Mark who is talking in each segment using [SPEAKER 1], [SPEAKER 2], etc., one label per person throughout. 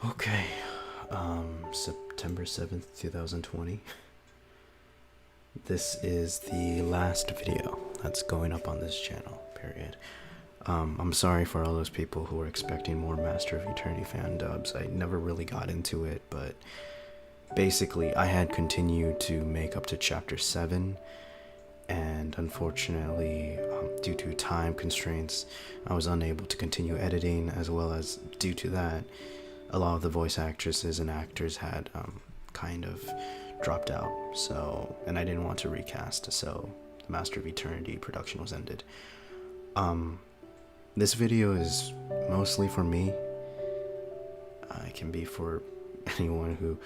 [SPEAKER 1] Okay, September 7th, 2020. This is the last video that's going up on this channel, period. I'm sorry for all those people who were expecting more Master of Eternity fan dubs. I never really got into it, but basically I had continued to make up to chapter 7, and unfortunately, due to time constraints, I was unable to continue editing, as well as due to that, a lot of the voice actresses and actors had kind of dropped out. So, and I didn't want to recast, so the Master of Eternity production was ended. This video is mostly for me. It can be for anyone who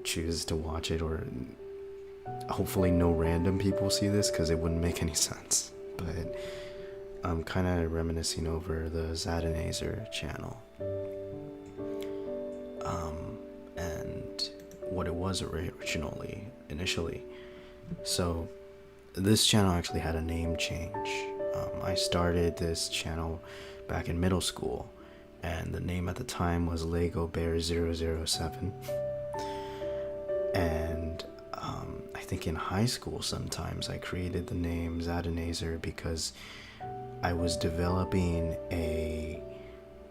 [SPEAKER 1] chooses to watch it, or hopefully no random people see this because it wouldn't make any sense. But I'm kind of reminiscing over the Xadinazor channel. And what it was initially. So this channel actually had a name change. I started this channel back in middle school, and the name at the time was Lego Bear 007. And I think in high school sometimes I created the name Xadinazor because I was developing a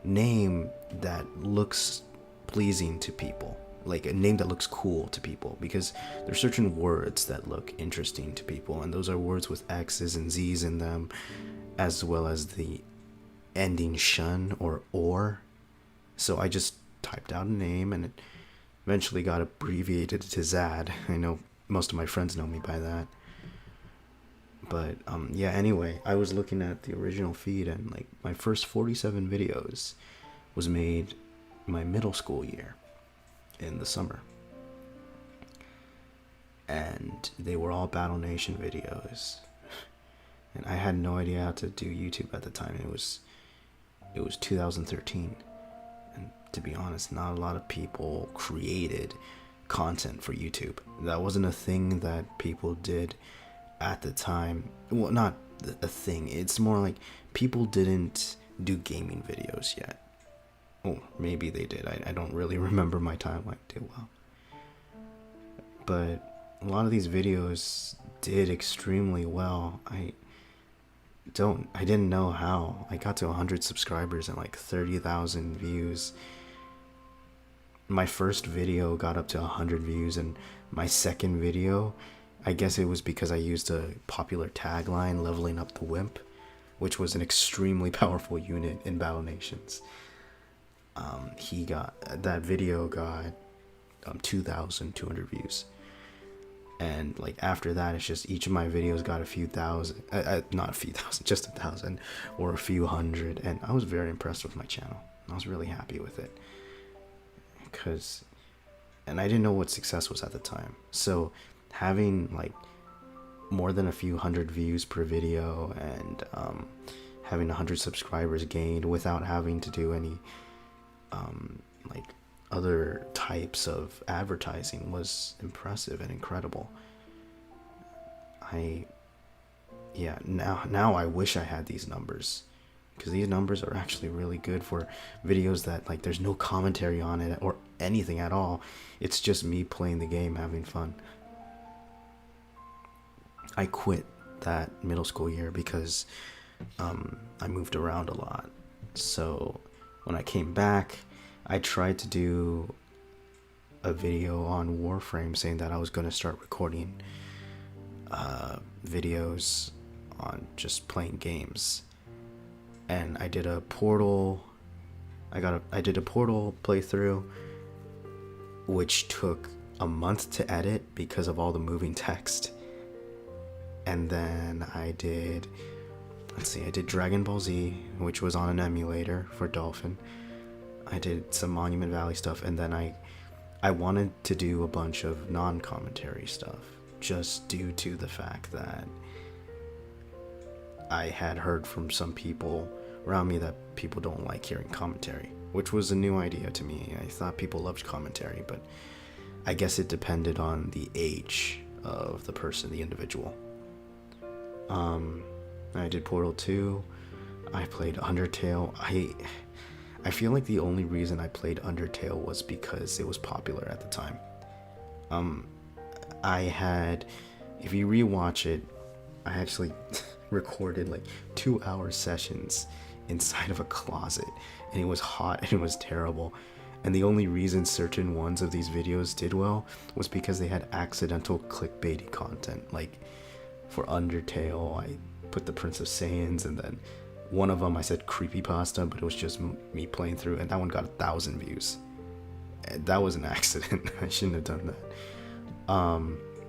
[SPEAKER 1] name that looks pleasing to people, like a name that looks cool to people, because there's certain words that look interesting to people, and those are words with X's and Z's in them, as well as the ending shun or. So I just typed out a name, and it eventually got abbreviated to Zad. I know most of my friends know me by that. But yeah, anyway, I was looking at the original feed, and like my first 47 videos was made my middle school year in the summer, and they were all Battle Nation videos, and I had no idea how to do YouTube at the time. It was 2013, and to be honest, not a lot of people created content for YouTube. That wasn't a thing that people did at the time. Well, not a thing, it's more like people didn't do gaming videos yet. Oh, maybe they did. I don't really remember my timeline too well. But a lot of these videos did extremely well. I didn't know how. I got to 100 subscribers and like 30,000 views. My first video got up to 100 views, and my second video, I guess it was because I used a popular tagline, leveling up the wimp, which was an extremely powerful unit in Battle Nations. That video got 2,200 views, and like after that, it's just each of my videos got a few thousand, not a few thousand, just 1,000 or a few hundred, and I was very impressed with my channel. I was really happy with it, and I didn't know what success was at the time, so having like more than a few hundred views per video, and having 100 subscribers gained without having to do any like other types of advertising was impressive and incredible. Now I wish I had these numbers, because these numbers are actually really good for videos that like there's no commentary on it or anything at all. It's just me playing the game, having fun. I quit that middle school year because I moved around a lot. So when I came back, I tried to do a video on Warframe saying that I was going to start recording videos on just playing games. And I did a Portal playthrough, which took a month to edit because of all the moving text. And then I did Dragon Ball Z, which was on an emulator for Dolphin. I did some Monument Valley stuff, and then I wanted to do a bunch of non-commentary stuff, just due to the fact that I had heard from some people around me that people don't like hearing commentary, which was a new idea to me. I thought people loved commentary, but I guess it depended on the age of the person, the individual. I did Portal 2. I played Undertale. I feel like the only reason I played Undertale was because it was popular at the time. I had, if you rewatch it, I actually recorded like 2 hour sessions inside of a closet, and it was hot and it was terrible. And the only reason certain ones of these videos did well was because they had accidental clickbaity content. Like for Undertale, I put the Prince of Saiyans, and then one of them I said creepypasta, but it was just me playing through, and that one got 1,000 views. And that was an accident. I shouldn't have done that.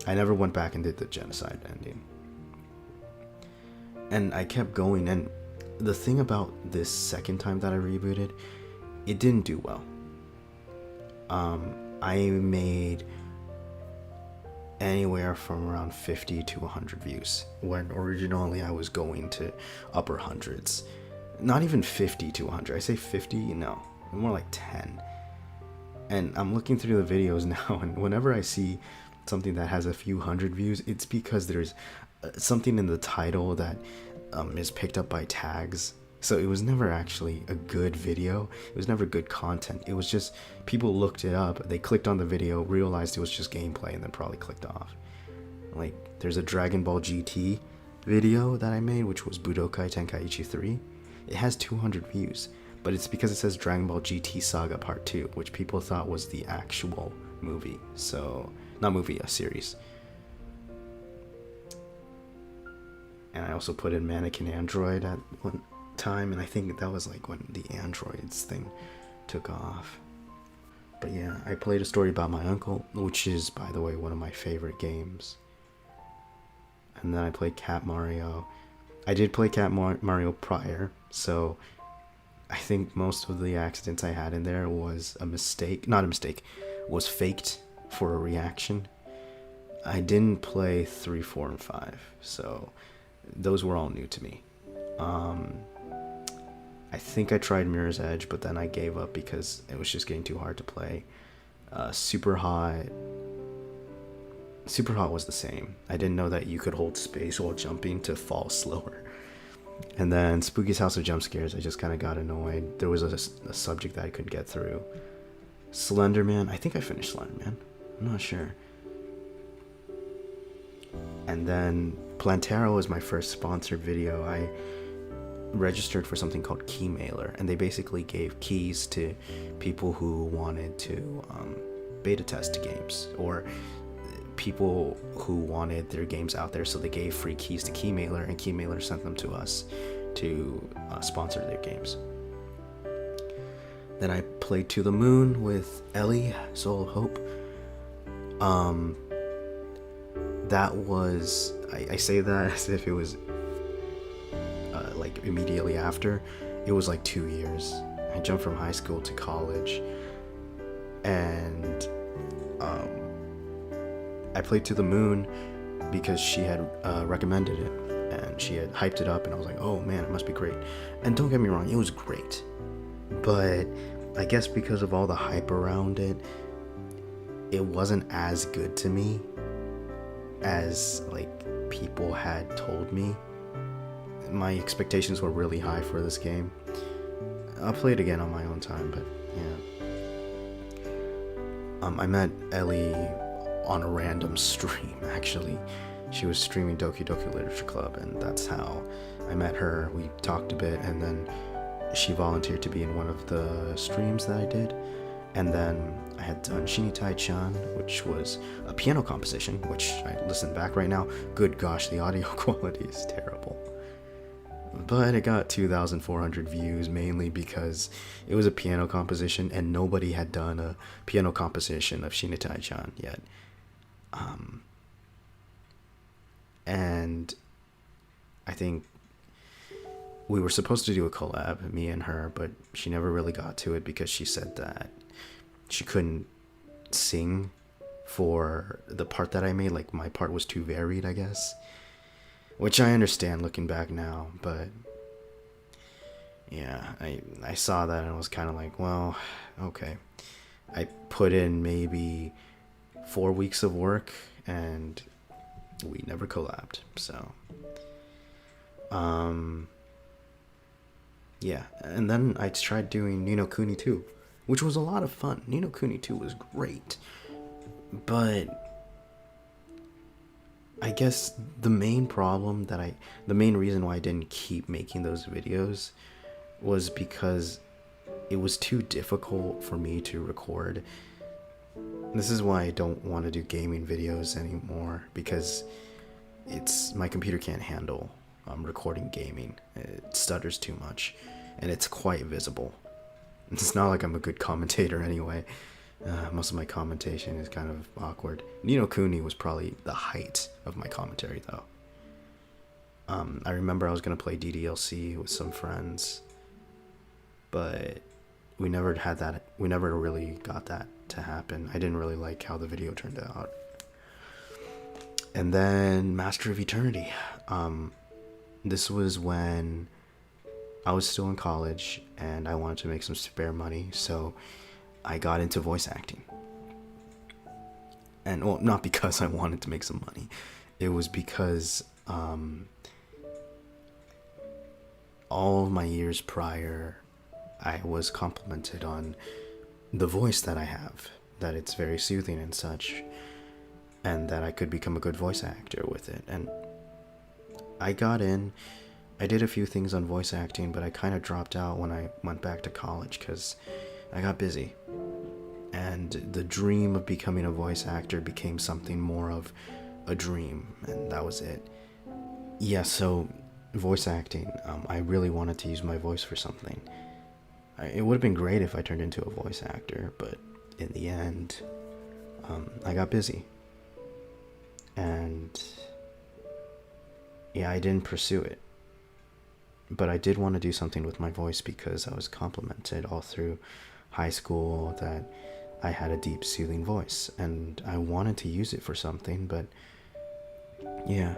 [SPEAKER 1] I never went back and did the genocide ending. And I kept going, and the thing about this second time that I rebooted, it didn't do well. I made anywhere from around 50 to 100 views, when originally I was going to upper hundreds. Not even 50 to 100. I say 50, no, more like 10. And I'm looking through the videos now, and whenever I see something that has a few hundred views, it's because there's something in the title that is picked up by tags. So it was never actually a good video. It was never good content. It was just people looked it up, they clicked on the video, realized it was just gameplay, and then probably clicked off. Like there's a Dragon Ball GT video that I made, which was Budokai Tenkaichi 3. It has 200 views, but it's because it says Dragon Ball GT Saga Part 2, which people thought was the actual movie. So, not movie, a series. And I also put in Mannequin Android at one time, and I think that was like when the androids thing took off. But yeah, I played a story about my uncle, which is, by the way, one of my favorite games. And then I played Cat Mario. I did play Cat Mario prior, so I think most of the accidents I had in there was a mistake. Not a mistake, was faked for a reaction. I didn't play 3, 4, and 5, so those were all new to me. I think I tried Mirror's Edge, but then I gave up because it was just getting too hard to play. Super Hot was the same. I didn't know that you could hold space while jumping to fall slower. And then Spooky's House of Jump Scares, I just kind of got annoyed. There was a subject that I couldn't get through. Slenderman, I think I finished Slenderman. I'm not sure. And then Plantaro was my first sponsored video. I registered for something called Keymailer, and they basically gave keys to people who wanted to beta test games, or people who wanted their games out there, so they gave free keys to Keymailer, and Keymailer sent them to us to sponsor their games. Then I played To the Moon with Ellie, Soul of Hope. That was, I say that as if it was like immediately after. It was like 2 years. I jumped from high school to college, and I played To the Moon because she had recommended it, and she had hyped it up, and I was like, oh man, it must be great. And don't get me wrong, it was great, but I guess because of all the hype around it, it wasn't as good to me as like people had told me. My expectations were really high for this game. I'll play it again on my own time, but yeah. I met Ellie on a random stream, actually. She was streaming Doki Doki Literature Club, and that's how I met her. We talked a bit, and then she volunteered to be in one of the streams that I did. And then I had done Shinitai-chan, which was a piano composition, which I listen back right now. Good gosh, the audio quality is terrible. But it got 2,400 views, mainly because it was a piano composition and nobody had done a piano composition of Shinitai-chan yet. And I think we were supposed to do a collab, me and her, but she never really got to it because she said that she couldn't sing for the part that I made. Like, my part was too varied, I guess. Which I understand looking back now, but yeah, I saw that and I was kind of like, well, okay. I put in maybe 4 weeks of work and we never collabed, so Yeah, and then I tried doing Nino Kuni 2, which was a lot of fun. Nino Kuni 2 was great. But I guess the main reason why I didn't keep making those videos was because it was too difficult for me to record. This is why I don't want to do gaming videos anymore, because my computer can't handle recording gaming. It stutters too much, and it's quite visible. It's not like I'm a good commentator anyway. Most of my commentation is kind of awkward. Nino Kuni was probably the height of my commentary, though. I remember I was gonna play DDLC with some friends, but we never had that. We never really got that to happen. I didn't really like how the video turned out. And then Master of Eternity. This was when I was still in college and I wanted to make some spare money, so I got into voice acting. And, well, not because I wanted to make some money. It was because all of my years prior, I was complimented on the voice that I have, that it's very soothing and such, and that I could become a good voice actor with it. And I got in. I did a few things on voice acting, but I kind of dropped out when I went back to college because I got busy. And the dream of becoming a voice actor became something more of a dream, and that was it. Yeah, so voice acting, I really wanted to use my voice for something. It would have been great if I turned into a voice actor, but in the end, I got busy. And yeah, I didn't pursue it. But I did want to do something with my voice because I was complimented all through high school that I had a deep, soothing voice, and I wanted to use it for something. But yeah,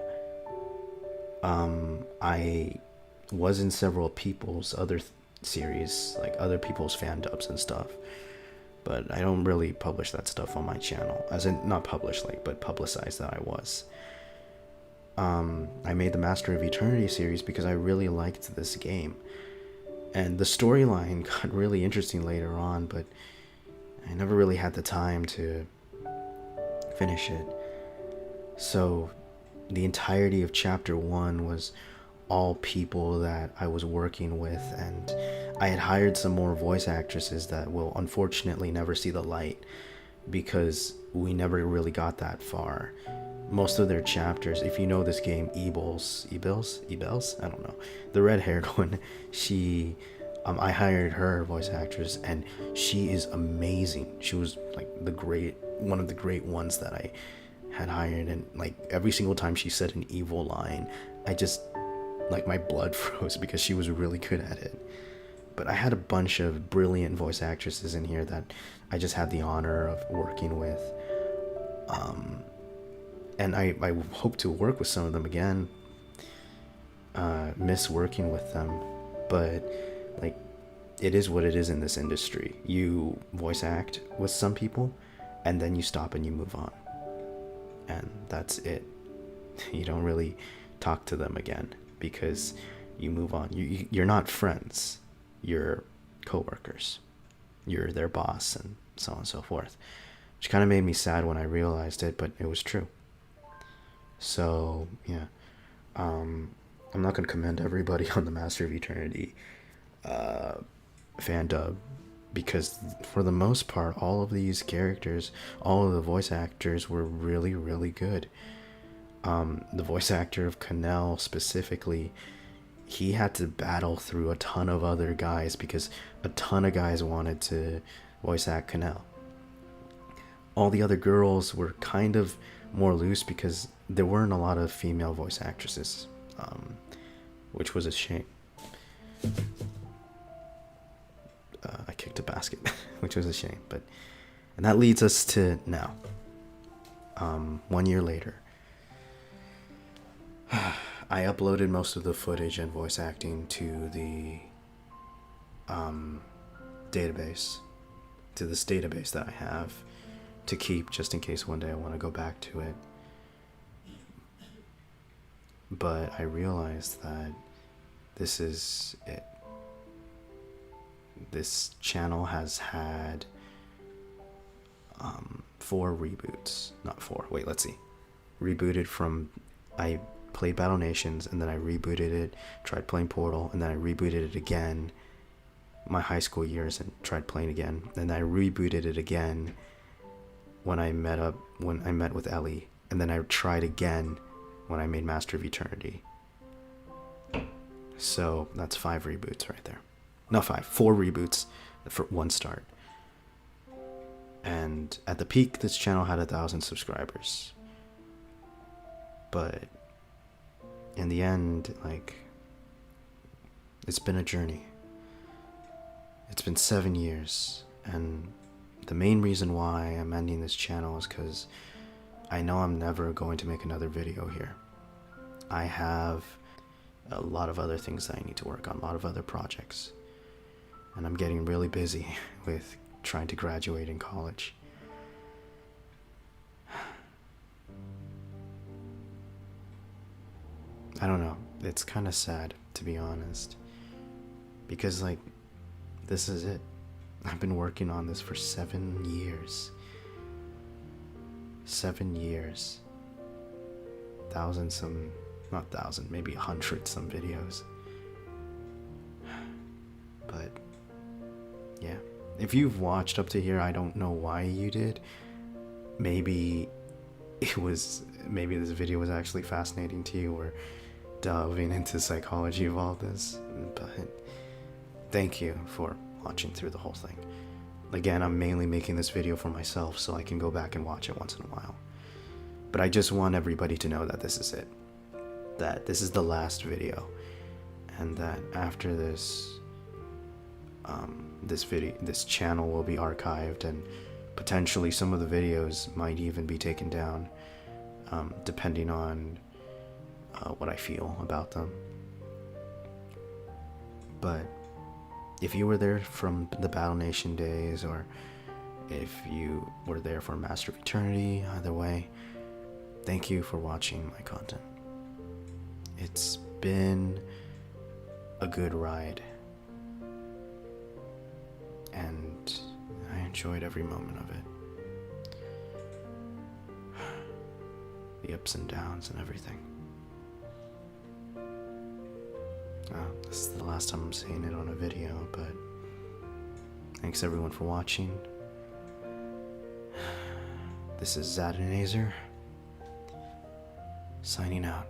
[SPEAKER 1] I was in several people's other series, like other people's FanDubs and stuff, but I don't really publish that stuff on my channel, as in not publish, like, but publicize that I was. I made the Master of Eternity series because I really liked this game, and the storyline got really interesting later on, but I never really had the time to finish it. So the entirety of chapter 1 was all people that I was working with, and I had hired some more voice actresses that will unfortunately never see the light because we never really got that far. Most of their chapters, if you know this game, Ebels, I don't know, the red-haired one, I hired her voice actress, and she is amazing. She was like one of the great ones that I had hired, and like every single time she said an evil line, I just, like, my blood froze because she was really good at it. But I had a bunch of brilliant voice actresses in here that I just had the honor of working with. And I hope to work with some of them again. Miss working with them, but like, it is what it is in this industry. You voice act with some people, and then you stop and you move on, and that's it. You don't really talk to them again because you move on. You're not friends. You're co-workers. You're their boss, and so on and so forth. Which kind of made me sad when I realized it, but it was true. So yeah, I'm not gonna commend everybody on the Master of Eternity FanDub, because for the most part, all of these characters, all of the voice actors were really, really good. The voice actor of Cannell specifically, he had to battle through a ton of other guys because a ton of guys wanted to voice act Cannell. All the other girls were kind of more loose because there weren't a lot of female voice actresses, which was a shame. I kicked a basket, which was a shame. And that leads us to now. 1 year later, I uploaded most of the footage and voice acting to the database, to this database that I have to keep just in case one day I want to go back to it. But I realized that this is it. this channel has had 4 reboots. Not 4. Wait, let's see. Rebooted from... I played Battle Nations, and then I rebooted it, tried playing Portal, and then I rebooted it again my high school years and tried playing again. And I rebooted it again when I met with Ellie, and then I tried again when I made Master of Eternity. So that's 5 reboots right there. No, 4 reboots for one start. And at the peak, this channel had 1,000 subscribers. But in the end, like, it's been a journey. It's been 7 years, and the main reason why I'm ending this channel is because I know I'm never going to make another video here. I have a lot of other things that I need to work on, a lot of other projects, and I'm getting really busy with trying to graduate in college. I don't know, it's kind of sad, to be honest, because, like, this is it. I've been working on this for 7 years. 7 years. Not 1,000, maybe 100 some videos. But, yeah. If you've watched up to here, I don't know why you did. Maybe this video was actually fascinating to you, or delving into the psychology of all this. But thank you for watching through the whole thing. Again, I'm mainly making this video for myself so I can go back and watch it once in a while. But I just want everybody to know that this is it. That this is the last video. And that after this, this channel will be archived, and potentially some of the videos might even be taken down, depending on what I feel about them. But if you were there from the Battle Nation days, or if you were there for Master of Eternity, either way, thank you for watching my content. It's been a good ride, and I enjoyed every moment of it. The ups and downs and everything. This is the last time I'm saying it on a video, but thanks everyone for watching. This is Xadinazor, signing out.